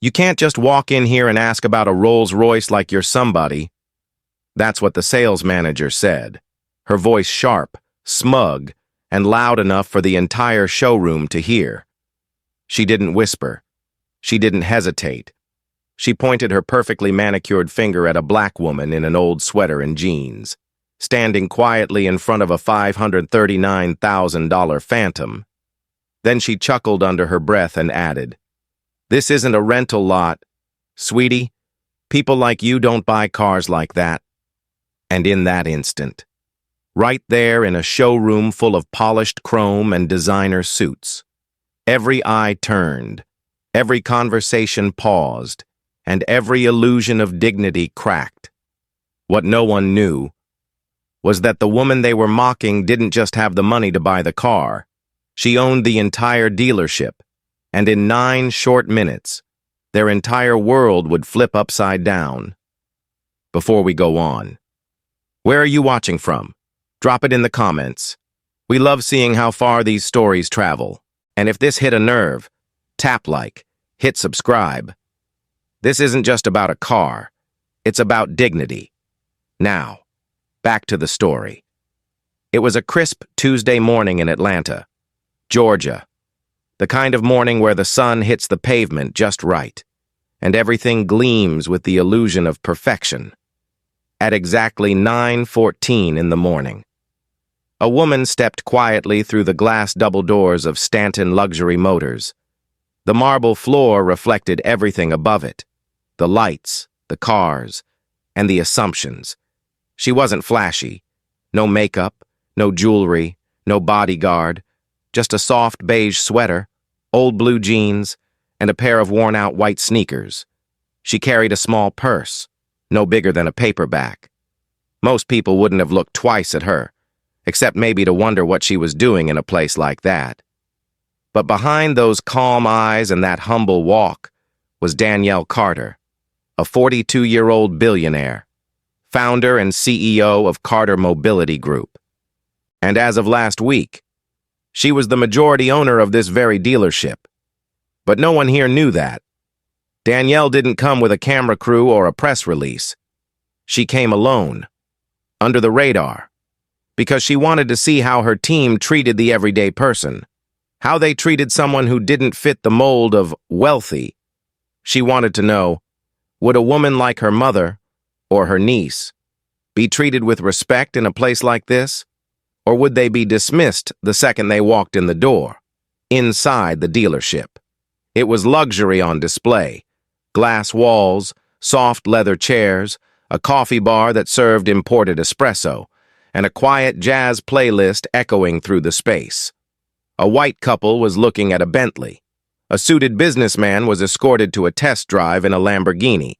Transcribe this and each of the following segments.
You can't just walk in here and ask about a Rolls Royce like you're somebody. That's what the sales manager said, her voice sharp, smug, and loud enough for the entire showroom to hear. She didn't whisper. She didn't hesitate. She pointed her perfectly manicured finger at a black woman in an old sweater and jeans, standing quietly in front of a $539,000 Phantom. Then she chuckled under her breath and added, "This isn't a rental lot. Sweetie, people like you don't buy cars like that." And in that instant, right there in a showroom full of polished chrome and designer suits, every eye turned, every conversation paused, and every illusion of dignity cracked. What no one knew was that the woman they were mocking didn't just have the money to buy the car. She owned the entire dealership, and in 9 short minutes, their entire world would flip upside down. Before we go on, where are you watching from? Drop it in the comments. We love seeing how far these stories travel. And if this hit a nerve, tap like, hit subscribe. This isn't just about a car. It's about dignity. Now, back to the story. It was a crisp Tuesday morning in Atlanta, Georgia. The kind of morning where the sun hits the pavement just right, and everything gleams with the illusion of perfection. At exactly 9:14 in the morning, a woman stepped quietly through the glass double doors of Stanton Luxury Motors. The marble floor reflected everything above it, the lights, the cars, and the assumptions. She wasn't flashy. No makeup, no jewelry, no bodyguard, just a soft beige sweater, old blue jeans, and a pair of worn-out white sneakers. She carried a small purse, no bigger than a paperback. Most people wouldn't have looked twice at her, except maybe to wonder what she was doing in a place like that. But behind those calm eyes and that humble walk was Danielle Carter, a 42-year-old billionaire, founder and CEO of Carter Mobility Group. And as of last week, she was the majority owner of this very dealership. But no one here knew that. Danielle didn't come with a camera crew or a press release. She came alone, under the radar, because she wanted to see how her team treated the everyday person, how they treated someone who didn't fit the mold of wealthy. She wanted to know, would a woman like her mother or her niece be treated with respect in a place like this? Or would they be dismissed the second they walked in the door, inside the dealership? It was luxury on display. Glass walls, soft leather chairs, a coffee bar that served imported espresso, and a quiet jazz playlist echoing through the space. A white couple was looking at a Bentley. A suited businessman was escorted to a test drive in a Lamborghini.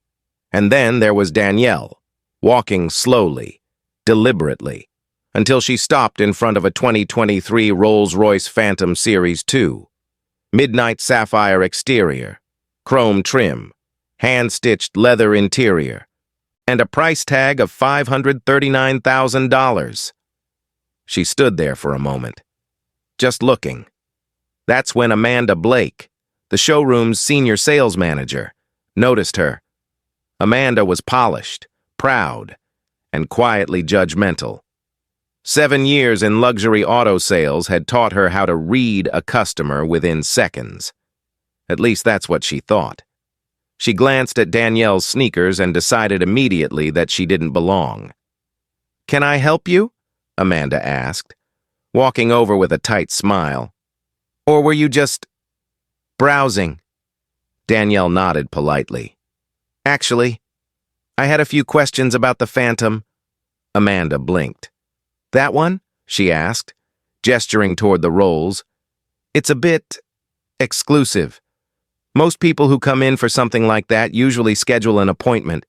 And then there was Danielle, walking slowly, deliberately, until she stopped in front of a 2023 Rolls-Royce Phantom Series 2. Midnight sapphire exterior, chrome trim, hand-stitched leather interior, and a price tag of $539,000. She stood there for a moment, just looking. That's when Amanda Blake, the showroom's senior sales manager, noticed her. Amanda was polished, proud, and quietly judgmental. 7 years in luxury auto sales had taught her how to read a customer within seconds. At least that's what she thought. She glanced at Danielle's sneakers and decided immediately that she didn't belong. "Can I help you?" Amanda asked, walking over with a tight smile. "Or were you just browsing?" Danielle nodded politely. "Actually, I had a few questions about the Phantom." Amanda blinked. "That one?" she asked, gesturing toward the Rolls. "It's a bit exclusive. Most people who come in for something like that usually schedule an appointment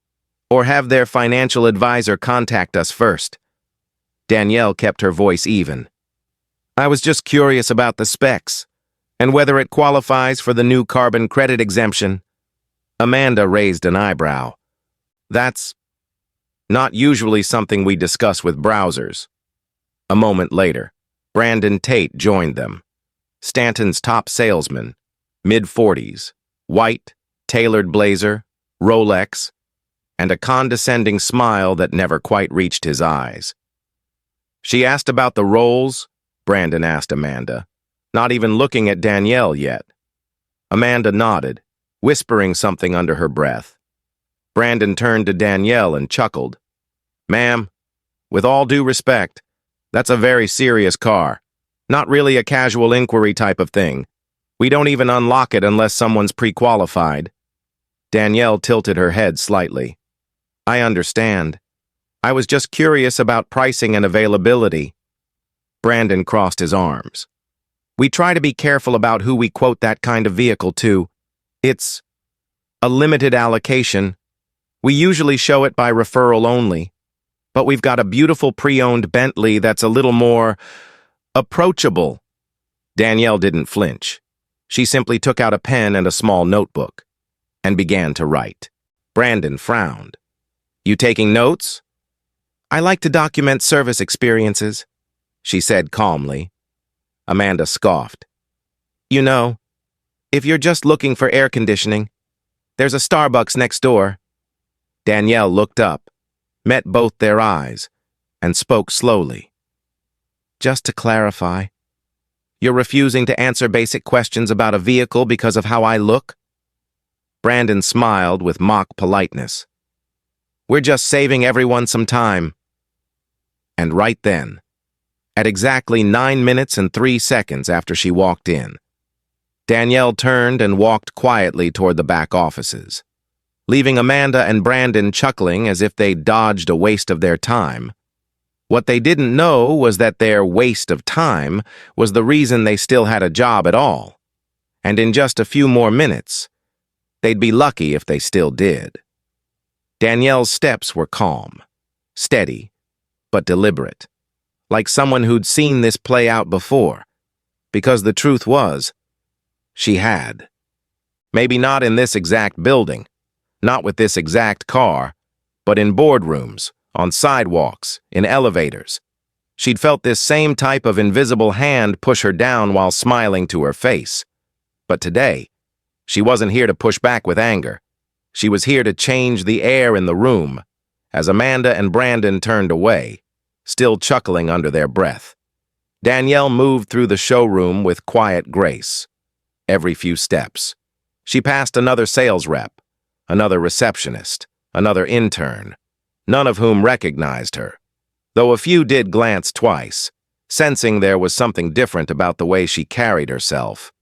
or have their financial advisor contact us first." Danielle kept her voice even. "I was just curious about the specs and whether it qualifies for the new carbon credit exemption." Amanda raised an eyebrow. "That's not usually something we discuss with browsers." A moment later, Brandon Tate joined them, Stanton's top salesman, mid-40s, white, tailored blazer, Rolex, and a condescending smile that never quite reached his eyes. She asked about the roles, Brandon asked Amanda, not even looking at Danielle yet. Amanda nodded, whispering something under her breath. Brandon turned to Danielle and chuckled. Ma'am, with all due respect, that's a very serious car. Not really a casual inquiry type of thing. We don't even unlock it unless someone's pre-qualified. Danielle tilted her head slightly. I understand. I was just curious about pricing and availability. Brandon crossed his arms. We try to be careful about who we quote that kind of vehicle to. It's a limited allocation. We usually show it by referral only. But we've got a beautiful pre-owned Bentley that's a little more approachable. Danielle didn't flinch. She simply took out a pen and a small notebook and began to write. Brandon frowned. You taking notes? I like to document service experiences, she said calmly. Amanda scoffed. You know, if you're just looking for air conditioning, there's a Starbucks next door. Danielle looked up, met both their eyes, and spoke slowly. Just to clarify, you're refusing to answer basic questions about a vehicle because of how I look? Brandon smiled with mock politeness. We're just saving everyone some time. And right then, at exactly 9 minutes and 3 seconds after she walked in, Danielle turned and walked quietly toward the back offices, leaving Amanda and Brandon chuckling as if they'd dodged a waste of their time. What they didn't know was that their waste of time was the reason they still had a job at all, and in just a few more minutes, they'd be lucky if they still did. Danielle's steps were calm, steady, but deliberate, like someone who'd seen this play out before, because the truth was, she had. Maybe not in this exact building, not with this exact car, but in boardrooms, on sidewalks, in elevators. She'd felt this same type of invisible hand push her down while smiling to her face. But today, she wasn't here to push back with anger. She was here to change the air in the room, as Amanda and Brandon turned away, still chuckling under their breath. Danielle moved through the showroom with quiet grace. Every few steps, she passed another sales rep, another receptionist, another intern, none of whom recognized her, though a few did glance twice, sensing there was something different about the way she carried herself.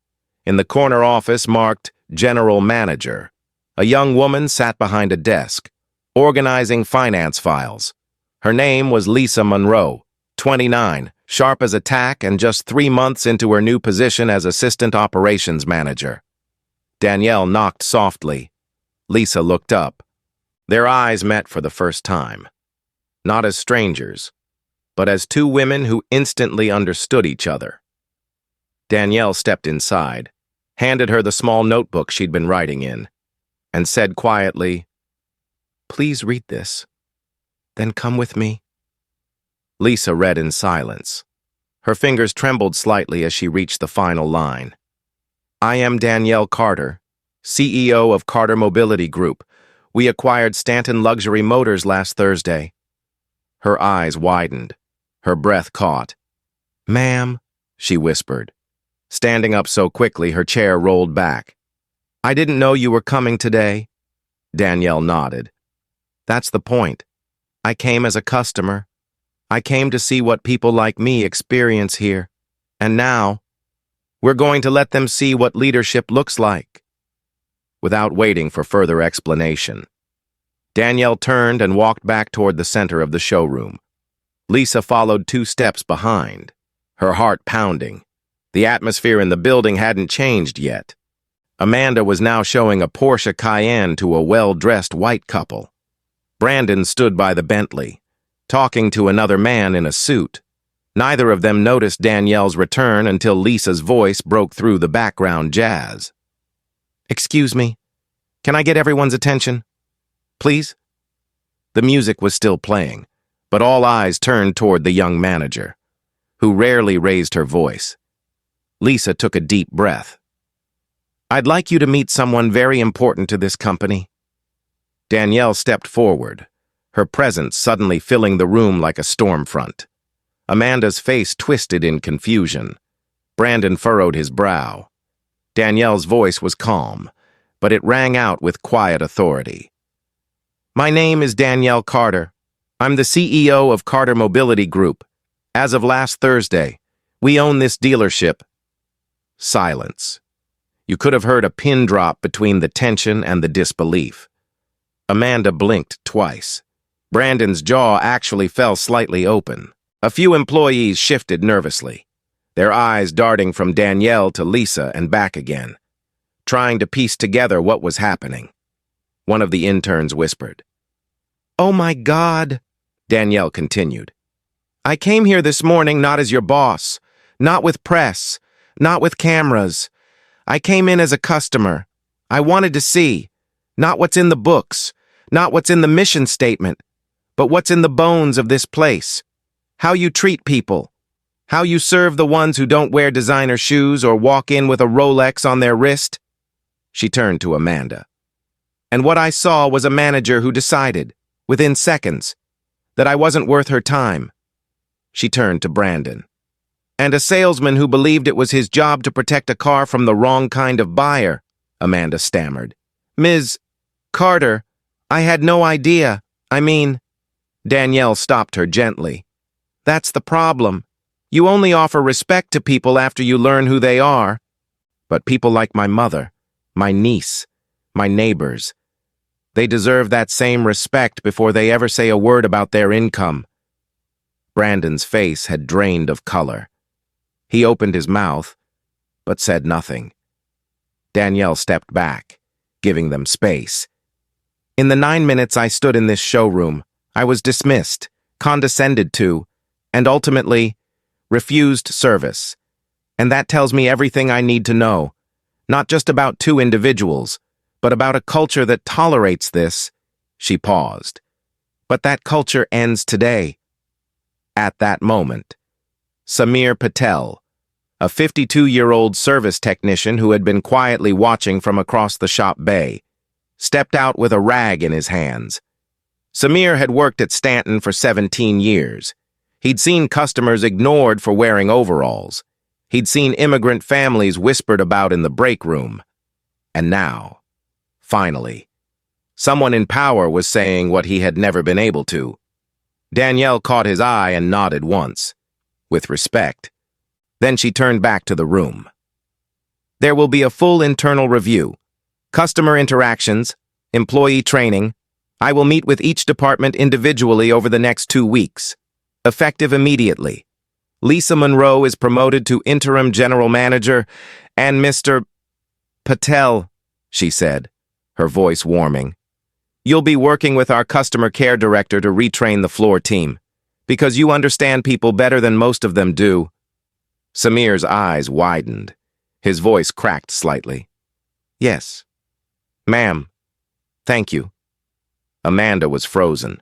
In the corner office marked General Manager, a young woman sat behind a desk, organizing finance files. Her name was Lisa Monroe, 29, sharp as a tack and just 3 months into her new position as Assistant Operations Manager. Danielle knocked softly. Lisa looked up. Their eyes met for the first time. Not as strangers, but as two women who instantly understood each other. Danielle stepped inside, handed her the small notebook she'd been writing in, and said quietly, "Please read this. Then come with me." Lisa read in silence. Her fingers trembled slightly as she reached the final line. I am Danielle Carter, CEO of Carter Mobility Group. We acquired Stanton Luxury Motors last Thursday. Her eyes widened. Her breath caught. Ma'am, she whispered. Standing up so quickly, her chair rolled back. I didn't know you were coming today. Danielle nodded. That's the point. I came as a customer. I came to see what people like me experience here. And now, we're going to let them see what leadership looks like. Without waiting for further explanation, Danielle turned and walked back toward the center of the showroom. Lisa followed 2 steps behind, her heart pounding. The atmosphere in the building hadn't changed yet. Amanda was now showing a Porsche Cayenne to a well-dressed white couple. Brandon stood by the Bentley, talking to another man in a suit. Neither of them noticed Danielle's return until Lisa's voice broke through the background jazz. Excuse me, can I get everyone's attention? Please? The music was still playing, but all eyes turned toward the young manager, who rarely raised her voice. Lisa took a deep breath. I'd like you to meet someone very important to this company. Danielle stepped forward, her presence suddenly filling the room like a storm front. Amanda's face twisted in confusion. Brandon furrowed his brow. Danielle's voice was calm, but it rang out with quiet authority. My name is Danielle Carter. I'm the CEO of Carter Mobility Group. As of last Thursday, we own this dealership. Silence. You could have heard a pin drop between the tension and the disbelief. Amanda blinked twice. Brandon's jaw actually fell slightly open. A few employees shifted nervously, their eyes darting from Danielle to Lisa and back again, trying to piece together what was happening. One of the interns whispered. "Oh my God," Danielle continued. "I came here this morning not as your boss, not with press, not with cameras. I came in as a customer. I wanted to see, not what's in the books, not what's in the mission statement, but what's in the bones of this place. How you treat people. How you serve the ones who don't wear designer shoes or walk in with a Rolex on their wrist." She turned to Amanda. "And what I saw was a manager who decided, within seconds, that I wasn't worth her time." She turned to Brandon. "And a salesman who believed it was his job to protect a car from the wrong kind of buyer," Amanda stammered. "Ms. Carter, I had no idea. I mean..." Danielle stopped her gently. "That's the problem. You only offer respect to people after you learn who they are. But people like my mother, my niece, my neighbors, they deserve that same respect before they ever say a word about their income." Brandon's face had drained of color. He opened his mouth, but said nothing. Danielle stepped back, giving them space. "In the 9 minutes I stood in this showroom, I was dismissed, condescended to, and ultimately refused service. And that tells me everything I need to know, not just about two individuals, but about a culture that tolerates this." She paused. "But that culture ends today." At that moment, Samir Patel, a 52-year-old service technician who had been quietly watching from across the shop bay, stepped out with a rag in his hands. Samir had worked at Stanton for 17 years. He'd seen customers ignored for wearing overalls. He'd seen immigrant families whispered about in the break room. And now, finally, someone in power was saying what he had never been able to. Danielle caught his eye and nodded once, with respect. Then she turned back to the room. "There will be a full internal review, customer interactions, employee training. I will meet with each department individually over the next 2 weeks. Effective immediately. Lisa Monroe is promoted to interim general manager, and Mr. Patel," she said, her voice warming, "you'll be working with our customer care director to retrain the floor team, because you understand people better than most of them do." Samir's eyes widened. His voice cracked slightly. "Yes, ma'am. Thank you." Amanda was frozen.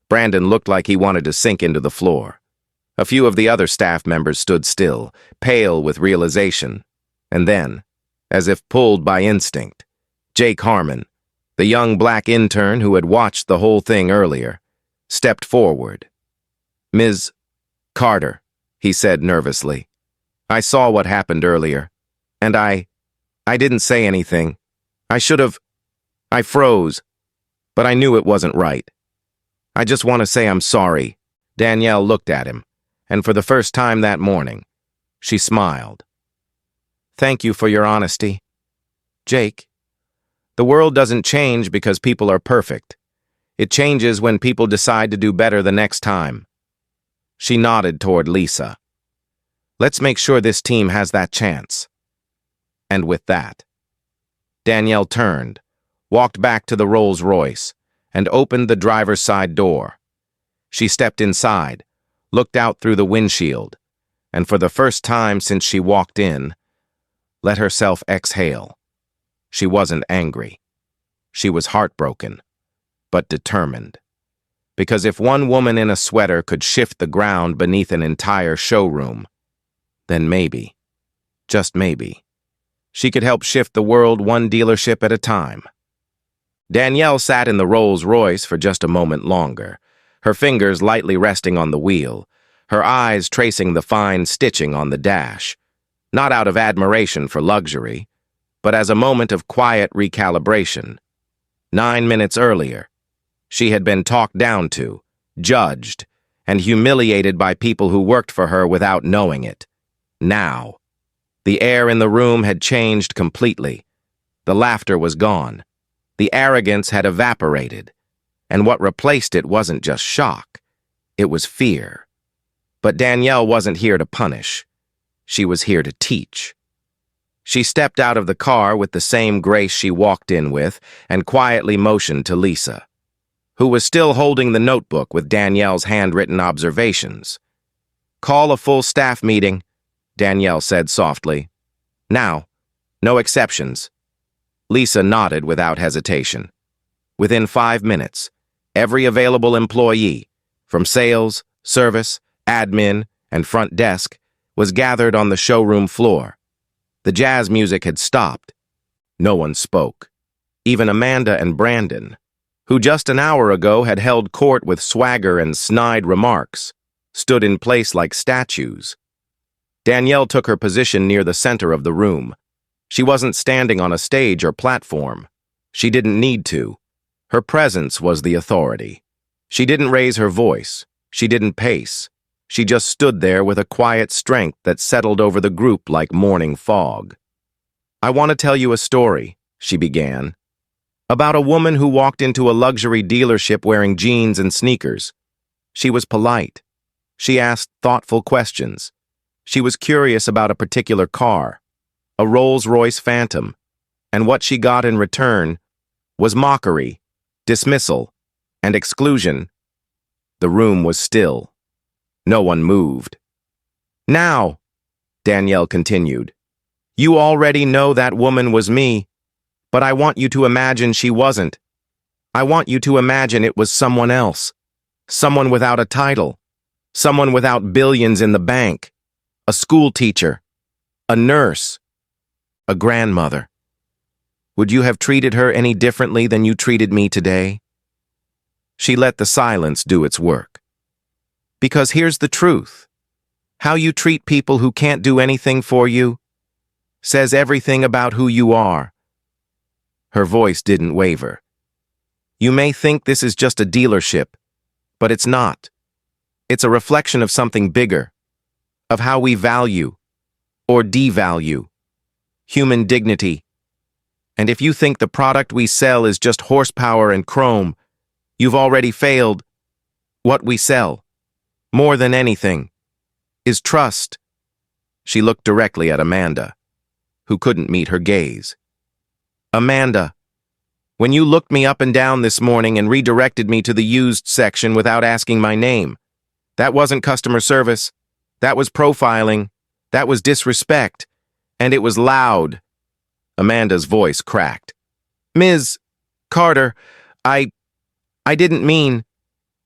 Brandon looked like he wanted to sink into the floor. A few of the other staff members stood still, pale with realization. And then, as if pulled by instinct, Jake Harmon, the young black intern who had watched the whole thing earlier, stepped forward. "Ms. Carter," he said nervously, "I saw what happened earlier, and I didn't say anything. I should have. I froze, but I knew it wasn't right. I just want to say I'm sorry." Danielle looked at him, and for the first time that morning, she smiled. "Thank you for your honesty. Jake, the world doesn't change because people are perfect. It changes when people decide to do better the next time." She nodded toward Lisa. "Let's make sure this team has that chance." And with that, Danielle turned, walked back to the Rolls-Royce, and opened the driver's side door. She stepped inside, looked out through the windshield, and for the first time since she walked in, let herself exhale. She wasn't angry. She was heartbroken, but determined. Because if one woman in a sweater could shift the ground beneath an entire showroom, then maybe, just maybe, She could help shift the world one dealership at a time. Danielle sat in the Rolls-Royce for just a moment longer, her fingers lightly resting on the wheel, her eyes tracing the fine stitching on the dash, not out of admiration for luxury, but as a moment of quiet recalibration. 9 minutes earlier, she had been talked down to, judged, and humiliated by people who worked for her without knowing it. Now, the air in the room had changed completely. The laughter was gone. The arrogance had evaporated. And what replaced it wasn't just shock. It was fear. But Danielle wasn't here to punish. She was here to teach. She stepped out of the car with the same grace she walked in with and quietly motioned to Lisa, who was still holding the notebook with Danielle's handwritten observations. "Call a full staff meeting," Danielle said softly. "Now, no exceptions." Lisa nodded without hesitation. Within 5 minutes, every available employee, from sales, service, admin, and front desk, was gathered on the showroom floor. The jazz music had stopped. No one spoke. Even Amanda and Brandon, who just an hour ago had held court with swagger and snide remarks, stood in place like statues. Danielle took her position near the center of the room. She wasn't standing on a stage or platform. She didn't need to. Her presence was the authority. She didn't raise her voice. She didn't pace. She just stood there with a quiet strength that settled over the group like morning fog. "I want to tell you a story," she began, "about a woman who walked into a luxury dealership wearing jeans and sneakers. She was polite. She asked thoughtful questions. She was curious about a particular car, a Rolls-Royce Phantom, and what she got in return was mockery, dismissal, and exclusion." The room was still. No one moved. "Now," Danielle continued, "you already know that woman was me, but I want you to imagine she wasn't. I want you to imagine it was someone else, someone without a title, someone without billions in the bank, a school teacher, a nurse, a grandmother. Would you have treated her any differently than you treated me today?" She let the silence do its work. Because here's the truth. How you treat people who can't do anything for you says everything about who you are. Her voice didn't waver. "You may think this is just a dealership, but it's not. It's a reflection of something bigger, of how we value or devalue human dignity. And if you think the product we sell is just horsepower and chrome, you've already failed. What we sell, more than anything, is trust." She looked directly at Amanda, who couldn't meet her gaze. "Amanda, when you looked me up and down this morning and redirected me to the used section without asking my name, that wasn't customer service. That was profiling. That was disrespect. And it was loud." Amanda's voice cracked. "Ms. Carter, I didn't mean—"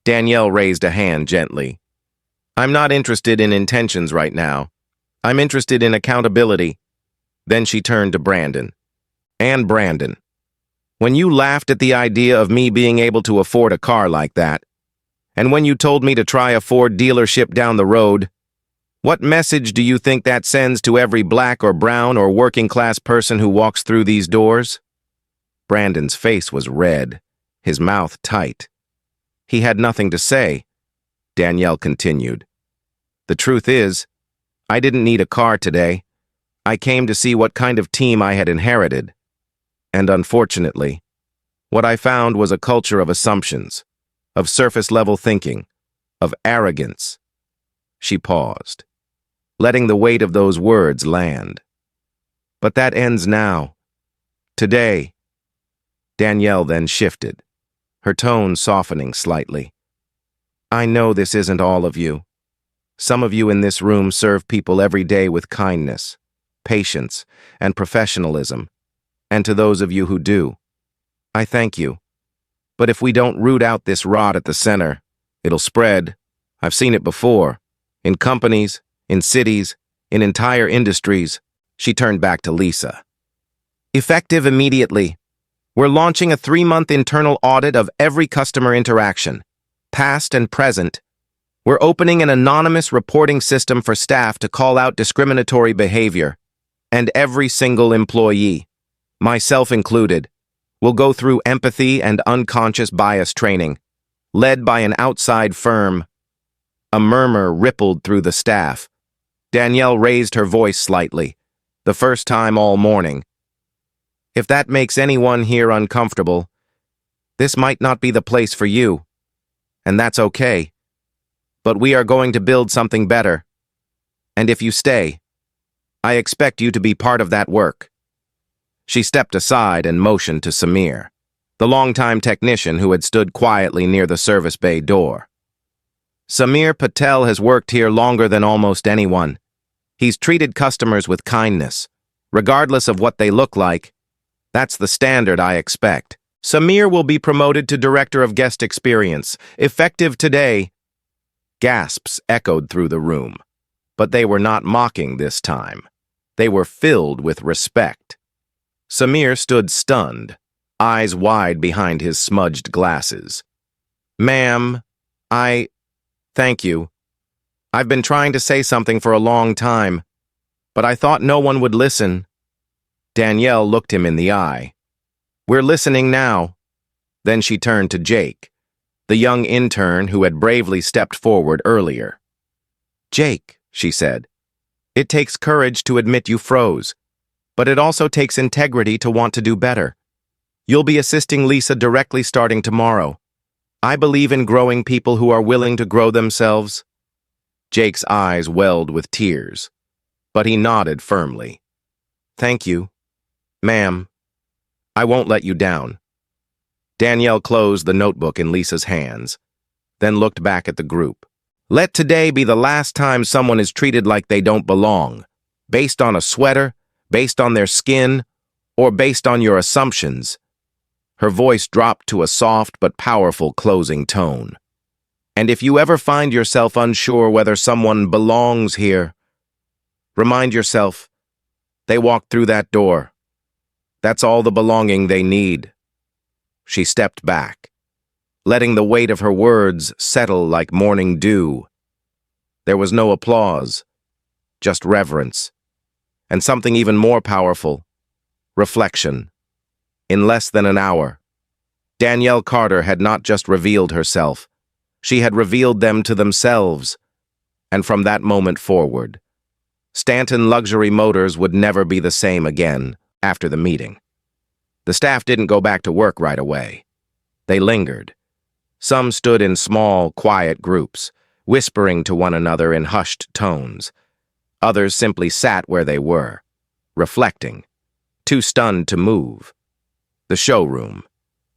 Danielle raised a hand gently. "I'm not interested in intentions right now. I'm interested in accountability." Then she turned to Brandon. "And Brandon, when you laughed at the idea of me being able to afford a car like that, and when you told me to try a Ford dealership down the road, what message do you think that sends to every black or brown or working-class person who walks through these doors?" Brandon's face was red, his mouth tight. He had nothing to say. Danielle continued. "The truth is, I didn't need a car today. I came to see what kind of team I had inherited. And unfortunately, what I found was a culture of assumptions, of surface-level thinking, of arrogance." She paused, letting the weight of those words land. "But that ends now. Today." Danielle then shifted, her tone softening slightly. "I know this isn't all of you. Some of you in this room serve people every day with kindness, patience, and professionalism, and to those of you who do, I thank you. But if we don't root out this rot at the center, it'll spread. I've seen it before, in companies, in cities, in entire industries." She turned back to Lisa. Effective immediately. We're launching a 3-month internal audit of every customer interaction, past and present. We're opening an anonymous reporting system for staff to call out discriminatory behavior. And every single employee, myself included, will go through empathy and unconscious bias training, led by an outside firm. A murmur rippled through the staff. Danielle raised her voice slightly, the first time all morning. If that makes anyone here uncomfortable, this might not be the place for you, and that's okay. But we are going to build something better. And if you stay, I expect you to be part of that work. She stepped aside and motioned to Samir, the longtime technician who had stood quietly near the service bay door. Samir Patel has worked here longer than almost anyone. He's treated customers with kindness, regardless of what they look like. That's the standard I expect. Samir will be promoted to Director of Guest Experience, effective today. Gasps echoed through the room, but they were not mocking this time. They were filled with respect. Samir stood stunned, eyes wide behind his smudged glasses. Ma'am, thank you. I've been trying to say something for a long time, but I thought no one would listen. Danielle looked him in the eye. We're listening now. Then she turned to Jake, the young intern who had bravely stepped forward earlier. Jake, she said, it takes courage to admit you froze, but it also takes integrity to want to do better. You'll be assisting Lisa directly starting tomorrow. I believe in growing people who are willing to grow themselves. Jake's eyes welled with tears, but he nodded firmly. Thank you, ma'am. I won't let you down. Danielle closed the notebook in Lisa's hands, then looked back at the group. Let today be the last time someone is treated like they don't belong, based on a sweater, based on their skin, or based on your assumptions. Her voice dropped to a soft but powerful closing tone. And if you ever find yourself unsure whether someone belongs here, remind yourself, they walked through that door. That's all the belonging they need. She stepped back, letting the weight of her words settle like morning dew. There was no applause, just reverence, and something even more powerful, reflection. In less than an hour, Danielle Carter had not just revealed herself, she had revealed them to themselves, and from that moment forward, Stanton Luxury Motors would never be the same again after the meeting. The staff didn't go back to work right away. They lingered. Some stood in small, quiet groups, whispering to one another in hushed tones. Others simply sat where they were, reflecting, too stunned to move. The showroom,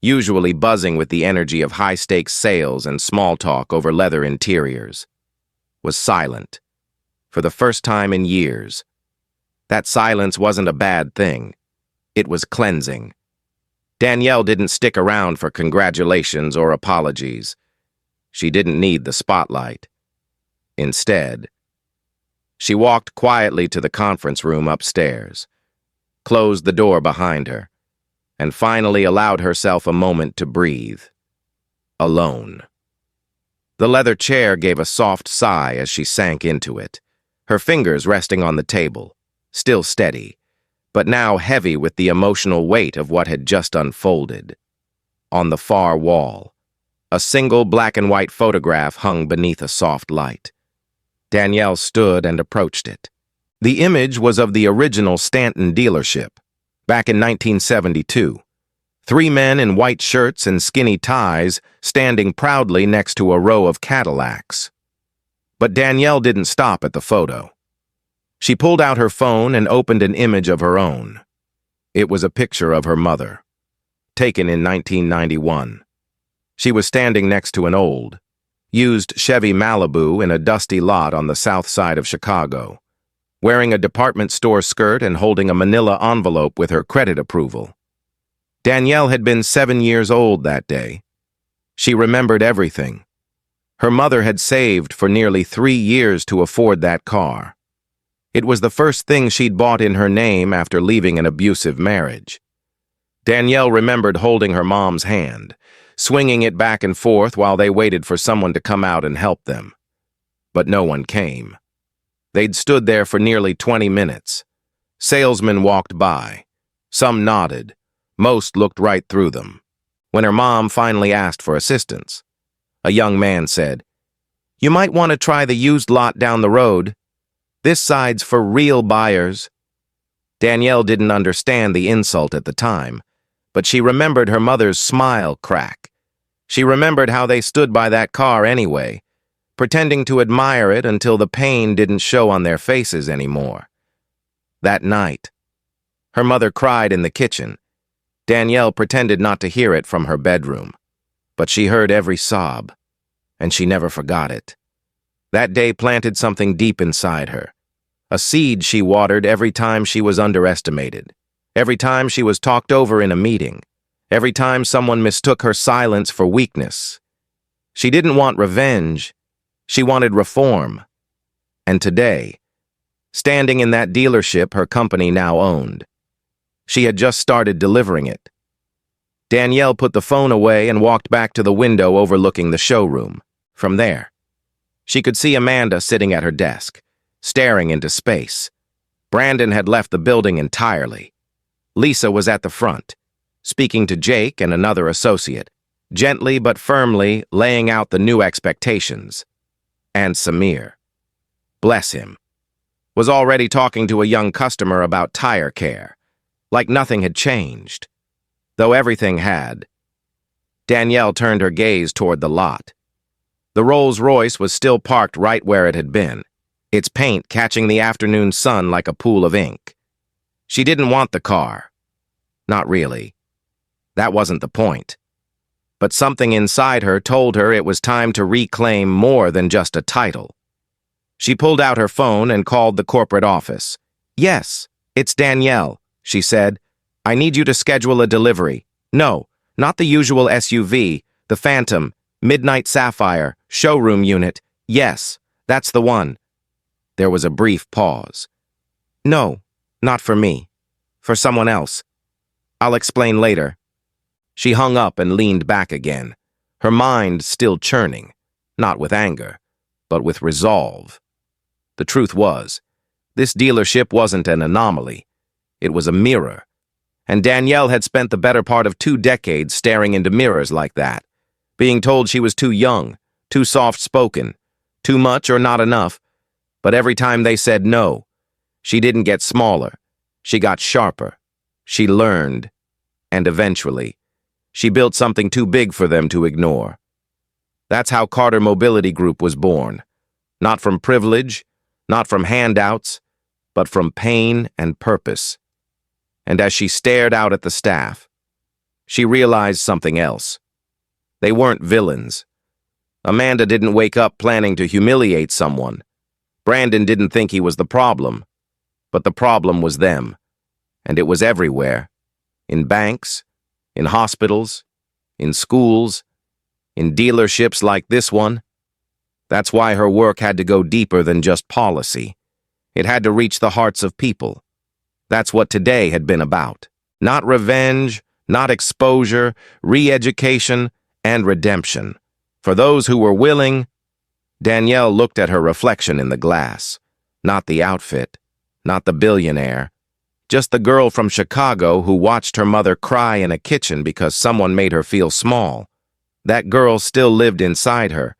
usually buzzing with the energy of high-stakes sales and small talk over leather interiors, was silent, for the first time in years. That silence wasn't a bad thing. It was cleansing. Danielle didn't stick around for congratulations or apologies. She didn't need the spotlight. Instead, she walked quietly to the conference room upstairs, closed the door behind her, and finally allowed herself a moment to breathe. Alone. The leather chair gave a soft sigh as she sank into it, her fingers resting on the table, still steady, but now heavy with the emotional weight of what had just unfolded. On the far wall, a single black and white photograph hung beneath a soft light. Danielle stood and approached it. The image was of the original Stanton dealership, back in 1972. 3 men in white shirts and skinny ties standing proudly next to a row of Cadillacs. But Danielle didn't stop at the photo. She pulled out her phone and opened an image of her own. It was a picture of her mother, taken in 1991. She was standing next to an old, used Chevy Malibu in a dusty lot on the south side of Chicago, wearing a department store skirt and holding a manila envelope with her credit approval. Danielle had been 7 years old that day. She remembered everything. Her mother had saved for nearly 3 years to afford that car. It was the first thing she'd bought in her name after leaving an abusive marriage. Danielle remembered holding her mom's hand, swinging it back and forth while they waited for someone to come out and help them. But no one came. They'd stood there for nearly 20 minutes. Salesmen walked by. Some nodded. Most looked right through them. When her mom finally asked for assistance, a young man said, "You might want to try the used lot down the road. This side's for real buyers." Danielle didn't understand the insult at the time, but she remembered her mother's smile crack. She remembered how they stood by that car anyway, pretending to admire it until the pain didn't show on their faces anymore. That night, her mother cried in the kitchen. Danielle pretended not to hear it from her bedroom, but she heard every sob, and she never forgot it. That day planted something deep inside her, a seed she watered every time she was underestimated, every time she was talked over in a meeting, every time someone mistook her silence for weakness. She didn't want revenge, she wanted reform. And today, standing in that dealership her company now owned, she had just started delivering it. Danielle put the phone away and walked back to the window overlooking the showroom. From there, she could see Amanda sitting at her desk, staring into space. Brandon had left the building entirely. Lisa was at the front, speaking to Jake and another associate, gently but firmly laying out the new expectations. And Samir, bless him, was already talking to a young customer about tire care, like nothing had changed, though everything had. Danielle turned her gaze toward the lot. The Rolls-Royce was still parked right where it had been, its paint catching the afternoon sun like a pool of ink. She didn't want the car. Not really. That wasn't the point. But something inside her told her it was time to reclaim more than just a title. She pulled out her phone and called the corporate office. "Yes, it's Danielle," she said. "I need you to schedule a delivery. No, not the usual SUV, the Phantom, Midnight Sapphire, showroom unit. Yes, that's the one." There was a brief pause. "No, not for me. For someone else. I'll explain later." She hung up and leaned back again, her mind still churning, not with anger, but with resolve. The truth was, this dealership wasn't an anomaly. It was a mirror. And Danielle had spent the better part of 2 decades staring into mirrors like that, being told she was too young, too soft-spoken, too much or not enough. But every time they said no, she didn't get smaller. She got sharper. She learned. And eventually, she built something too big for them to ignore. That's how Carter Mobility Group was born. Not from privilege, not from handouts, but from pain and purpose. And as she stared out at the staff, she realized something else. They weren't villains. Amanda didn't wake up planning to humiliate someone. Brandon didn't think he was the problem. But the problem was them. And it was everywhere. In banks, in hospitals, in schools, in dealerships like this one. That's why her work had to go deeper than just policy. It had to reach the hearts of people. That's what today had been about. Not revenge, not exposure, re-education, and redemption. For those who were willing, Danielle looked at her reflection in the glass. Not the outfit, not the billionaire, just the girl from Chicago who watched her mother cry in a kitchen because someone made her feel small. That girl still lived inside her,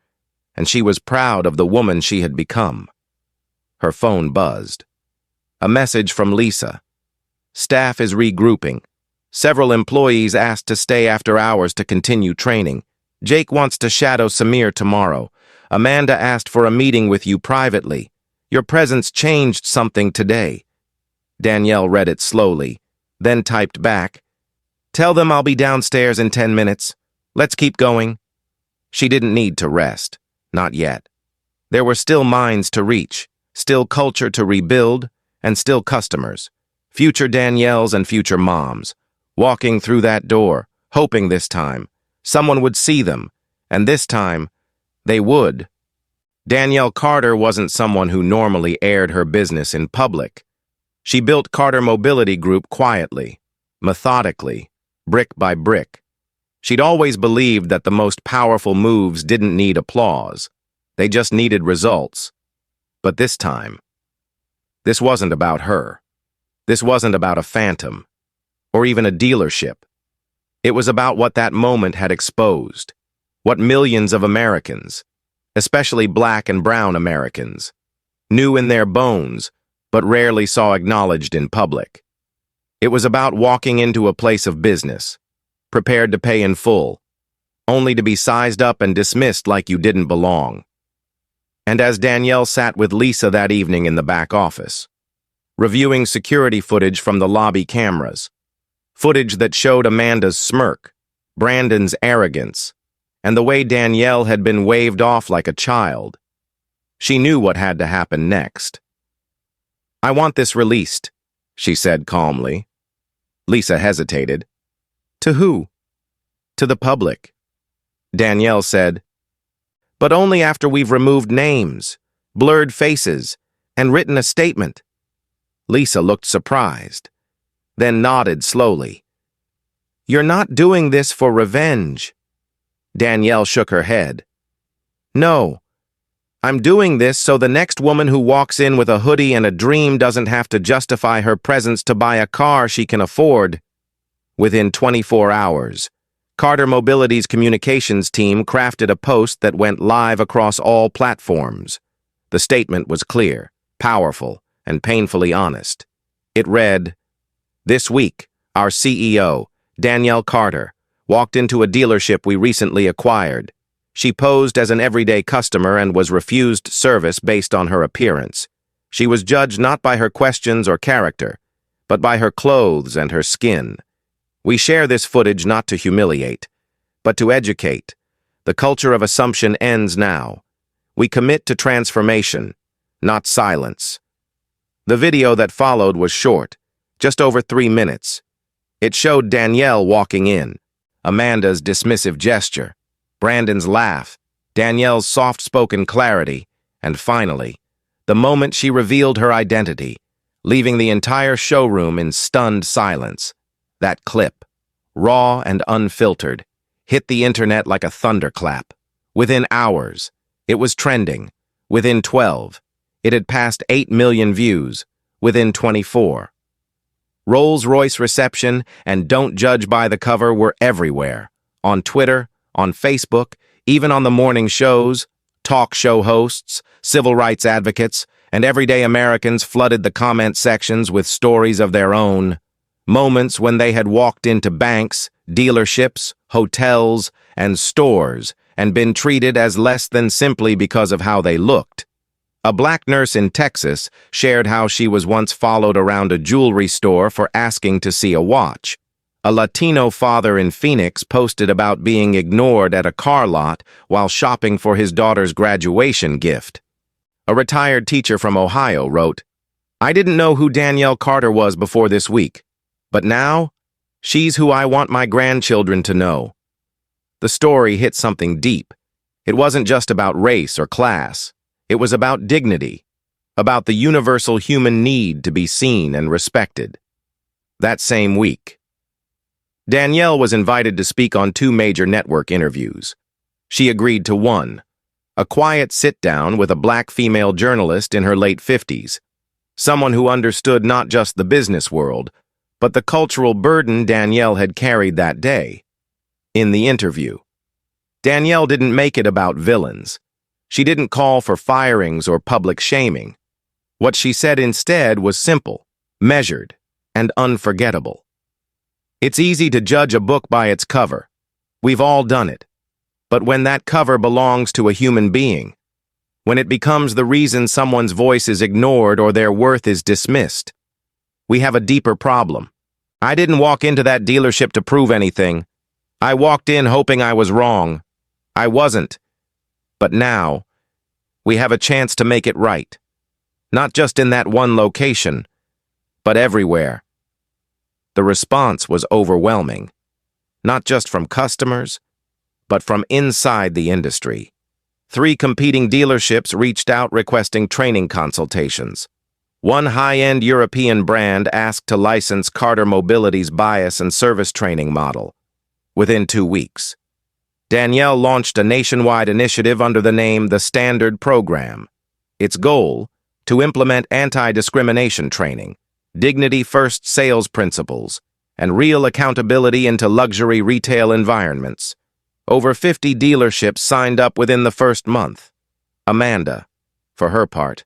and she was proud of the woman she had become. Her phone buzzed. A message from Lisa. "Staff is regrouping. Several employees asked to stay after hours to continue training. Jake wants to shadow Samir tomorrow. Amanda asked for a meeting with you privately. Your presence changed something today." Danielle read it slowly, then typed back, "Tell them I'll be downstairs in 10 minutes. Let's keep going." She didn't need to rest. Not yet. There were still minds to reach, still culture to rebuild, and still customers. Future Danielles and future moms, walking through that door, hoping this time someone would see them, and this time they would. Danielle Carter wasn't someone who normally aired her business in public. She built Carter Mobility Group quietly, methodically, brick by brick. She'd always believed that the most powerful moves didn't need applause. They just needed results. But this time, this wasn't about her. This wasn't about a phantom, or even a dealership. It was about what that moment had exposed, what millions of Americans, especially Black and brown Americans, knew in their bones, but rarely saw acknowledged in public. It was about walking into a place of business, prepared to pay in full, only to be sized up and dismissed like you didn't belong. And as Danielle sat with Lisa that evening in the back office, reviewing security footage from the lobby cameras, footage that showed Amanda's smirk, Brandon's arrogance, and the way Danielle had been waved off like a child, she knew what had to happen next. "I want this released," she said calmly. Lisa hesitated. "To who?" "To the public." Danielle said, "But only after we've removed names, blurred faces, and written a statement." Lisa looked surprised, then nodded slowly. "You're not doing this for revenge." Danielle shook her head. "No, I'm doing this so the next woman who walks in with a hoodie and a dream doesn't have to justify her presence to buy a car she can afford." Within 24 hours, Carter Mobility's communications team crafted a post that went live across all platforms. The statement was clear, powerful, and painfully honest. It read, "This week, our CEO, Danielle Carter, walked into a dealership we recently acquired. She posed as an everyday customer and was refused service based on her appearance. She was judged not by her questions or character, but by her clothes and her skin. We share this footage not to humiliate, but to educate. The culture of assumption ends now. We commit to transformation, not silence." The video that followed was short, just over 3 minutes. It showed Danielle walking in, Amanda's dismissive gesture, Brandon's laugh, Danielle's soft-spoken clarity, and finally, the moment she revealed her identity, leaving the entire showroom in stunned silence. That clip, raw and unfiltered, hit the internet like a thunderclap. Within hours, it was trending. Within 12, it had passed 8 million views. Within 24. Rolls-Royce reception and "Don't Judge by the Cover" were everywhere. On Twitter, on Facebook, even on the morning shows, talk show hosts, civil rights advocates, and everyday Americans flooded the comment sections with stories of their own. Moments when they had walked into banks, dealerships, hotels, and stores and been treated as less than simply because of how they looked. A Black nurse in Texas shared how she was once followed around a jewelry store for asking to see a watch. A Latino father in Phoenix posted about being ignored at a car lot while shopping for his daughter's graduation gift. A retired teacher from Ohio wrote, "I didn't know who Danielle Carter was before this week, but now, she's who I want my grandchildren to know." The story hit something deep. It wasn't just about race or class. It was about dignity, about the universal human need to be seen and respected. That same week, Danielle was invited to speak on 2 major network interviews. She agreed to one, a quiet sit-down with a Black female journalist in her late 50s, someone who understood not just the business world, but the cultural burden Danielle had carried that day. In the interview, Danielle didn't make it about villains. She didn't call for firings or public shaming. What she said instead was simple, measured, and unforgettable. It's easy to judge a book by its cover. We've all done it. But when that cover belongs to a human being, when it becomes the reason someone's voice is ignored or their worth is dismissed, we have a deeper problem. I didn't walk into that dealership to prove anything. I walked in hoping I was wrong. I wasn't. But now, we have a chance to make it right. Not just in that one location, but everywhere. The response was overwhelming, not just from customers, but from inside the industry. 3 competing dealerships reached out requesting training consultations. One high-end European brand asked to license Carter Mobility's bias and service training model. Within 2 weeks, Danielle launched a nationwide initiative under the name The Standard Program. Its goal, to implement anti-discrimination training, dignity-first sales principles, and real accountability into luxury retail environments. Over 50 dealerships signed up within the first month. Amanda, for her part,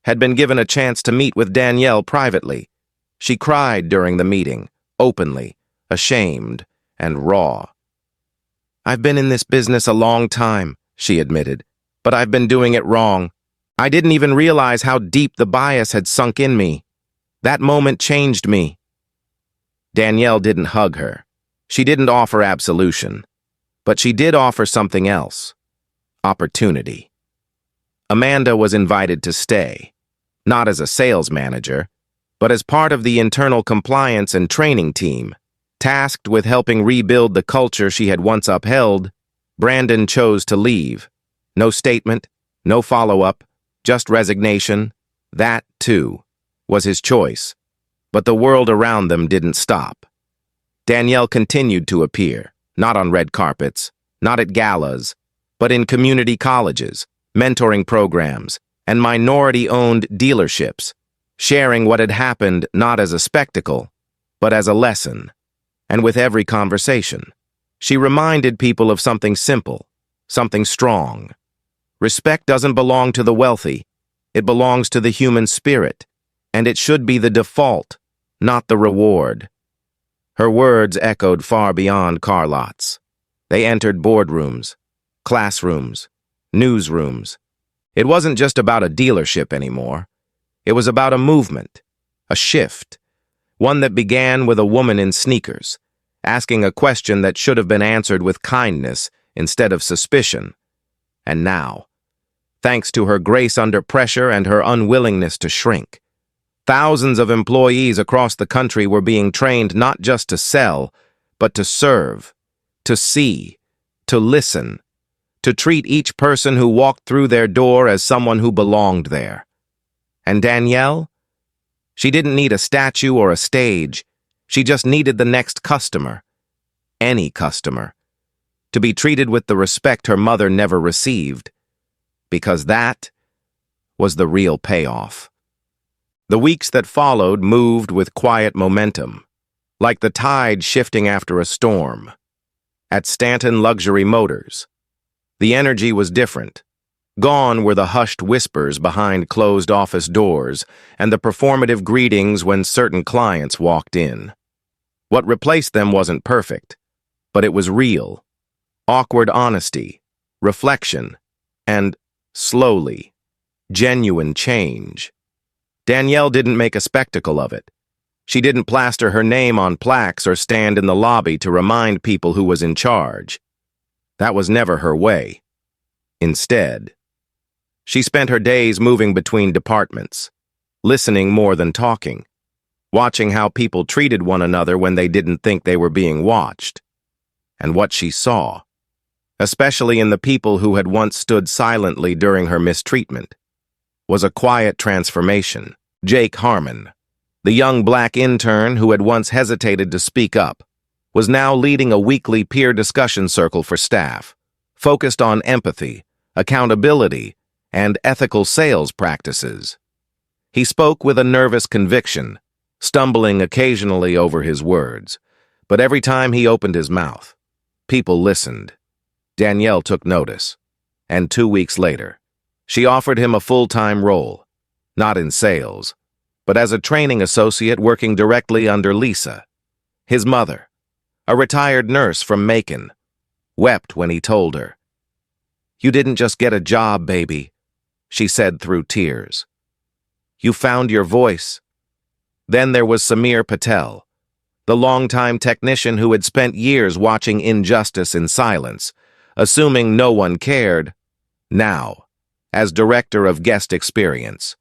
had been given a chance to meet with Danielle privately. She cried during the meeting, openly, ashamed, and raw. "I've been in this business a long time," she admitted, "but I've been doing it wrong. I didn't even realize how deep the bias had sunk in me. That moment changed me." Danielle didn't hug her. She didn't offer absolution. But she did offer something else. Opportunity. Amanda was invited to stay, not as a sales manager, but as part of the internal compliance and training team. Tasked with helping rebuild the culture she had once upheld, Brandon chose to leave. No statement, no follow-up, just resignation. That, too, was his choice. But the world around them didn't stop. Danielle continued to appear, not on red carpets, not at galas, but in community colleges, mentoring programs, and minority-owned dealerships, sharing what had happened not as a spectacle, but as a lesson. And with every conversation, she reminded people of something simple, something strong. Respect doesn't belong to the wealthy. It belongs to the human spirit, and it should be the default, not the reward. Her words echoed far beyond car lots. They entered boardrooms, classrooms, newsrooms. It wasn't just about a dealership anymore. It was about a movement, a shift, one that began with a woman in sneakers, asking a question that should have been answered with kindness instead of suspicion. And now, thanks to her grace under pressure and her unwillingness to shrink, thousands of employees across the country were being trained not just to sell, but to serve, to see, to listen, to treat each person who walked through their door as someone who belonged there. And Danielle? She didn't need a statue or a stage. She just needed the next customer, any customer, to be treated with the respect her mother never received, because that was the real payoff. The weeks that followed moved with quiet momentum, like the tide shifting after a storm. At Stanton Luxury Motors, the energy was different. Gone were the hushed whispers behind closed office doors and the performative greetings when certain clients walked in. What replaced them wasn't perfect, but it was real. Awkward honesty, reflection, and, slowly, genuine change. Danielle didn't make a spectacle of it. She didn't plaster her name on plaques or stand in the lobby to remind people who was in charge. That was never her way. Instead, she spent her days moving between departments, listening more than talking, watching how people treated one another when they didn't think they were being watched. And what she saw, especially in the people who had once stood silently during her mistreatment, was a quiet transformation. Jake Harmon, the young black intern who had once hesitated to speak up, was now leading a weekly peer discussion circle for staff, focused on empathy, accountability, and ethical sales practices. He spoke with a nervous conviction, stumbling occasionally over his words, but every time he opened his mouth, people listened. Danielle took notice, and 2 weeks later, she offered him a full-time role, not in sales, but as a training associate working directly under Lisa. His mother, a retired nurse from Macon, wept when he told her. "You didn't just get a job, baby," she said through tears. "You found your voice." Then there was Samir Patel, the longtime technician who had spent years watching injustice in silence, assuming no one cared. Now, as director of guest experience,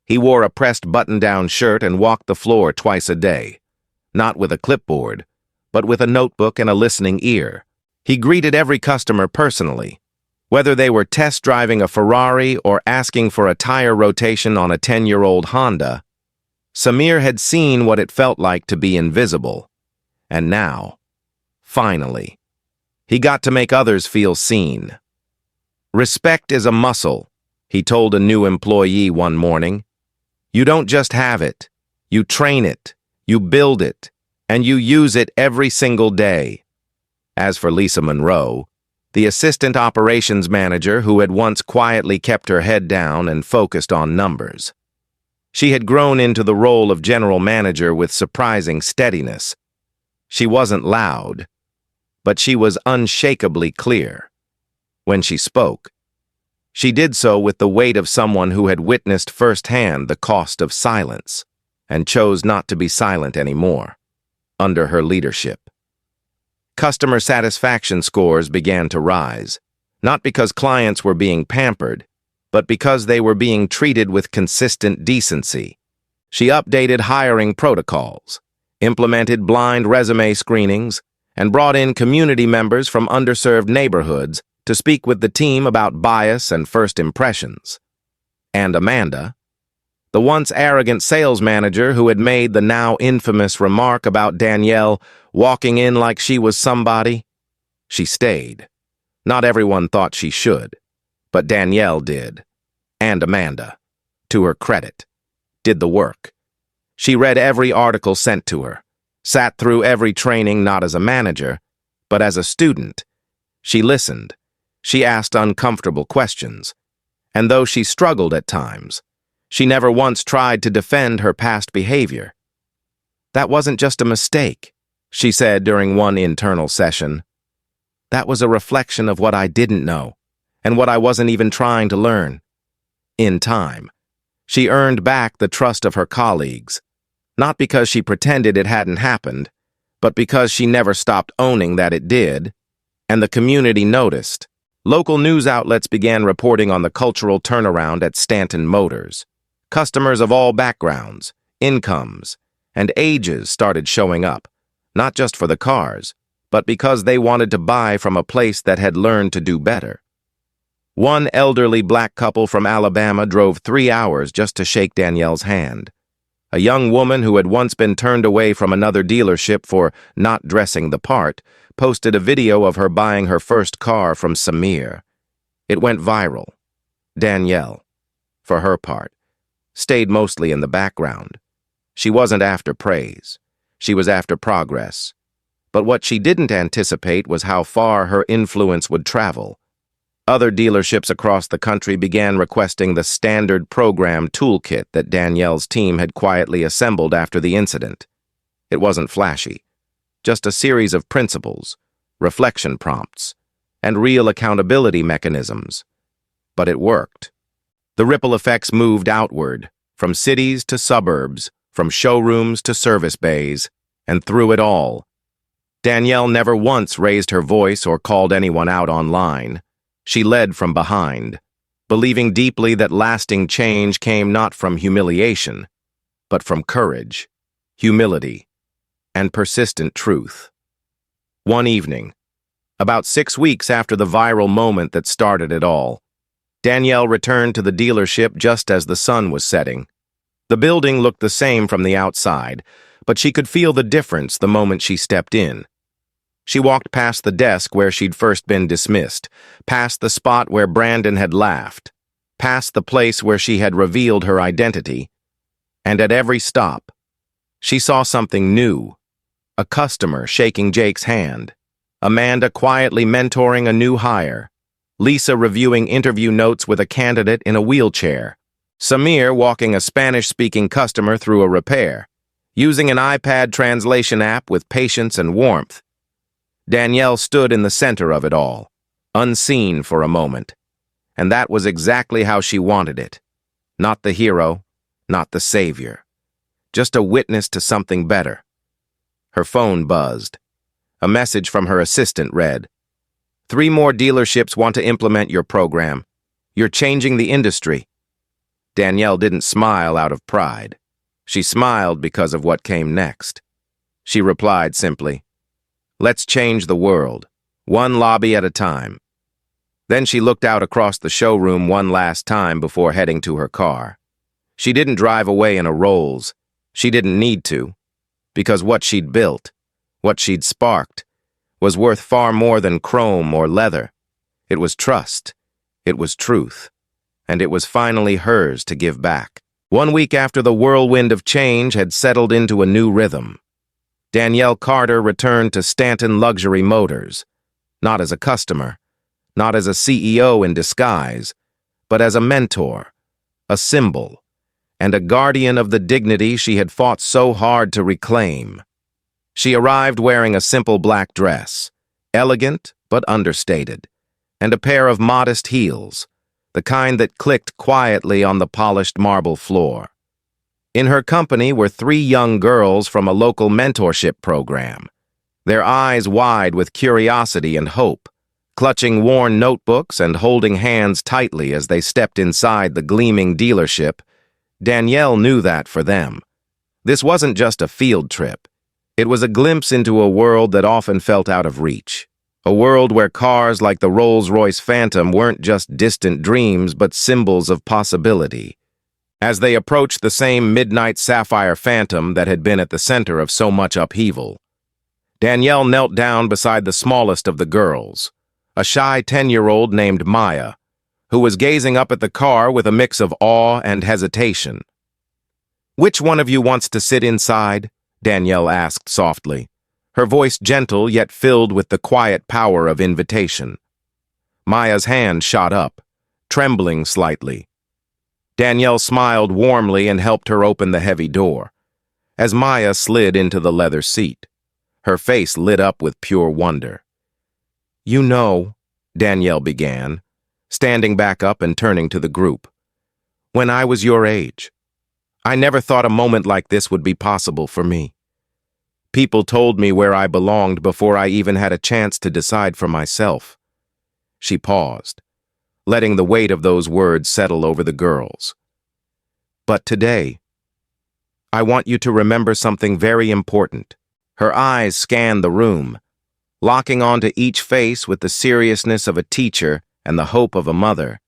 he wore a pressed button-down shirt and walked the floor twice a day, not with a clipboard, but with a notebook and a listening ear. He greeted every customer personally, Whether they were test driving a Ferrari or asking for a tire rotation on a 10-year-old Honda, Samir had seen what it felt like to be invisible. And now, finally, he got to make others feel seen. Respect is a muscle, he told a new employee one morning. You don't just have it, you train it, you build it, and you use it every single day. As for Lisa Monroe, the assistant operations manager who had once quietly kept her head down and focused on numbers, she had grown into the role of general manager with surprising steadiness. She wasn't loud, but she was unshakably clear. When she spoke, she did so with the weight of someone who had witnessed firsthand the cost of silence and chose not to be silent anymore under her leadership. Customer satisfaction scores began to rise, not because clients were being pampered, but because they were being treated with consistent decency. She updated hiring protocols, implemented blind resume screenings, and brought in community members from underserved neighborhoods to speak with the team about bias and first impressions. And Amanda, the once arrogant sales manager who had made the now infamous remark about Danielle walking in like she was somebody, she stayed. Not everyone thought she should, but Danielle did. And Amanda, to her credit, did the work. She read every article sent to her, sat through every training not as a manager, but as a student. She listened. She asked uncomfortable questions. And though she struggled at times, she never once tried to defend her past behavior. That wasn't just a mistake, she said during one internal session. That was a reflection of what I didn't know, and what I wasn't even trying to learn. In time, she earned back the trust of her colleagues, not because she pretended it hadn't happened, but because she never stopped owning that it did, and the community noticed. Local news outlets began reporting on the cultural turnaround at Stanton Motors. Customers of all backgrounds, incomes, and ages started showing up, not just for the cars, but because they wanted to buy from a place that had learned to do better. One elderly black couple from Alabama drove 3 hours just to shake Danielle's hand. A young woman who had once been turned away from another dealership for not dressing the part posted a video of her buying her first car from Samir. It went viral. Danielle, for her part, stayed mostly in the background. She wasn't after praise. She was after progress. But what she didn't anticipate was how far her influence would travel. Other dealerships across the country began requesting the standard program toolkit that Danielle's team had quietly assembled after the incident. It wasn't flashy, just a series of principles, reflection prompts, and real accountability mechanisms. But it worked. The ripple effects moved outward, from cities to suburbs, from showrooms to service bays, and through it all, Danielle never once raised her voice or called anyone out online. She led from behind, believing deeply that lasting change came not from humiliation, but from courage, humility, and persistent truth. One evening, about 6 weeks after the viral moment that started it all, Danielle returned to the dealership just as the sun was setting. The building looked the same from the outside, but she could feel the difference the moment she stepped in. She walked past the desk where she'd first been dismissed, past the spot where Brandon had laughed, past the place where she had revealed her identity, and at every stop, she saw something new. A customer shaking Jake's hand, Amanda quietly mentoring a new hire, Lisa reviewing interview notes with a candidate in a wheelchair, Samir walking a Spanish-speaking customer through a repair, using an iPad translation app with patience and warmth. Danielle stood in the center of it all, unseen for a moment, and that was exactly how she wanted it. Not the hero, not the savior, just a witness to something better. Her phone buzzed. A message from her assistant read, "3 more dealerships want to implement your program. You're changing the industry." Danielle didn't smile out of pride. She smiled because of what came next. She replied simply, "Let's change the world, one lobby at a time." Then she looked out across the showroom one last time before heading to her car. She didn't drive away in a Rolls. She didn't need to, because what she'd built, what she'd sparked, was worth far more than chrome or leather. It was trust, it was truth, and it was finally hers to give back. 1 week after the whirlwind of change had settled into a new rhythm, Danielle Carter returned to Stanton Luxury Motors, not as a customer, not as a CEO in disguise, but as a mentor, a symbol, and a guardian of the dignity she had fought so hard to reclaim. She arrived wearing a simple black dress, elegant but understated, and a pair of modest heels, the kind that clicked quietly on the polished marble floor. In her company were 3 young girls from a local mentorship program, their eyes wide with curiosity and hope, clutching worn notebooks and holding hands tightly as they stepped inside the gleaming dealership. Danielle knew that for them, this wasn't just a field trip. It was a glimpse into a world that often felt out of reach. A world where cars like the Rolls-Royce Phantom weren't just distant dreams but symbols of possibility. As they approached the same midnight sapphire Phantom that had been at the center of so much upheaval, Danielle knelt down beside the smallest of the girls, a shy 10-year-old named Maya, who was gazing up at the car with a mix of awe and hesitation. "Which one of you wants to sit inside?" Danielle asked softly, her voice gentle yet filled with the quiet power of invitation. Maya's hand shot up, trembling slightly. Danielle smiled warmly and helped her open the heavy door. As Maya slid into the leather seat, her face lit up with pure wonder. "You know," Danielle began, standing back up and turning to the group, "when I was your age, I never thought a moment like this would be possible for me. People told me where I belonged before I even had a chance to decide for myself." She paused, letting the weight of those words settle over the girls. "But today, I want you to remember something very important." Her eyes scanned the room, locking onto each face with the seriousness of a teacher and the hope of a mother.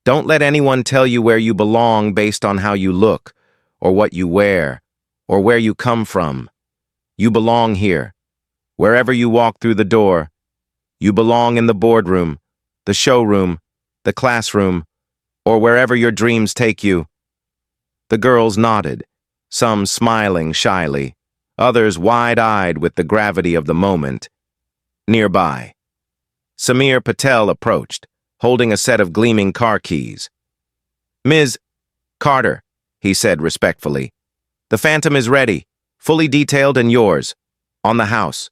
"Don't let anyone tell you where you belong based on how you look, or what you wear, or where you come from. You belong here, wherever you walk through the door. You belong in the boardroom, the showroom, the classroom, or wherever your dreams take you." The girls nodded, some smiling shyly, others wide-eyed with the gravity of the moment. Nearby, Samir Patel approached, holding a set of gleaming car keys. "Ms. Carter," he said respectfully, "the Phantom is ready, fully detailed and yours, on the house."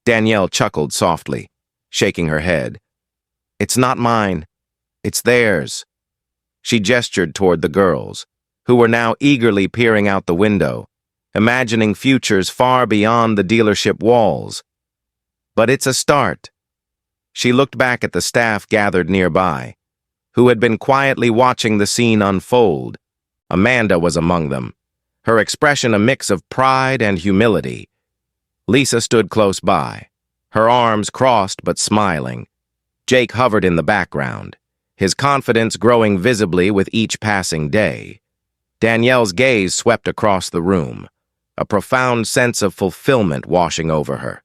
Danielle chuckled softly, shaking her head. "It's not mine, it's theirs." She gestured toward the girls, who were now eagerly peering out the window, imagining futures far beyond the dealership walls. "But it's a start." She looked back at the staff gathered nearby, who had been quietly watching the scene unfold. Amanda was among them, her expression a mix of pride and humility. Lisa stood close by, her arms crossed but smiling. Jake hovered in the background, his confidence growing visibly with each passing day. Danielle's gaze swept across the room, a profound sense of fulfillment washing over her.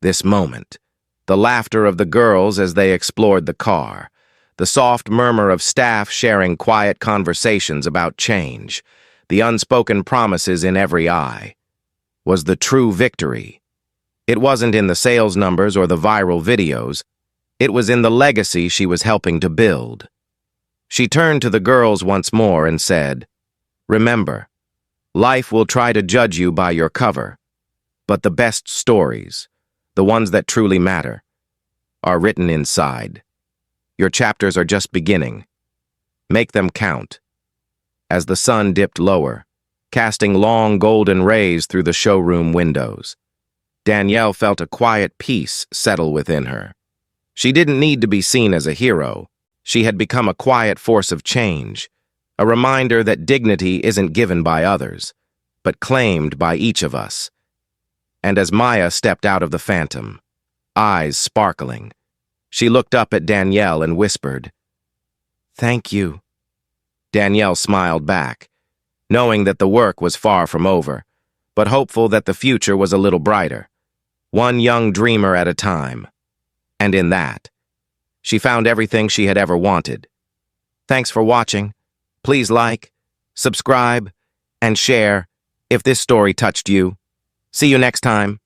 This moment, the laughter of the girls as they explored the car, the soft murmur of staff sharing quiet conversations about change, the unspoken promises in every eye, was the true victory. It wasn't in the sales numbers or the viral videos. It was in the legacy she was helping to build. She turned to the girls once more and said, "Remember, life will try to judge you by your cover, but the best stories, the ones that truly matter, are written inside. Your chapters are just beginning. Make them count." As the sun dipped lower, casting long golden rays through the showroom windows, Danielle felt a quiet peace settle within her. She didn't need to be seen as a hero. She had become a quiet force of change, a reminder that dignity isn't given by others, but claimed by each of us. And as Maya stepped out of the Phantom, eyes sparkling, She looked up at Danielle and whispered, "Thank you." Danielle smiled back, knowing that the work was far from over, but hopeful that the future was a little brighter, one young dreamer at a time. And in that, she found everything she had ever wanted. Thanks for watching. Please like, subscribe, and share if this story touched you. See you next time.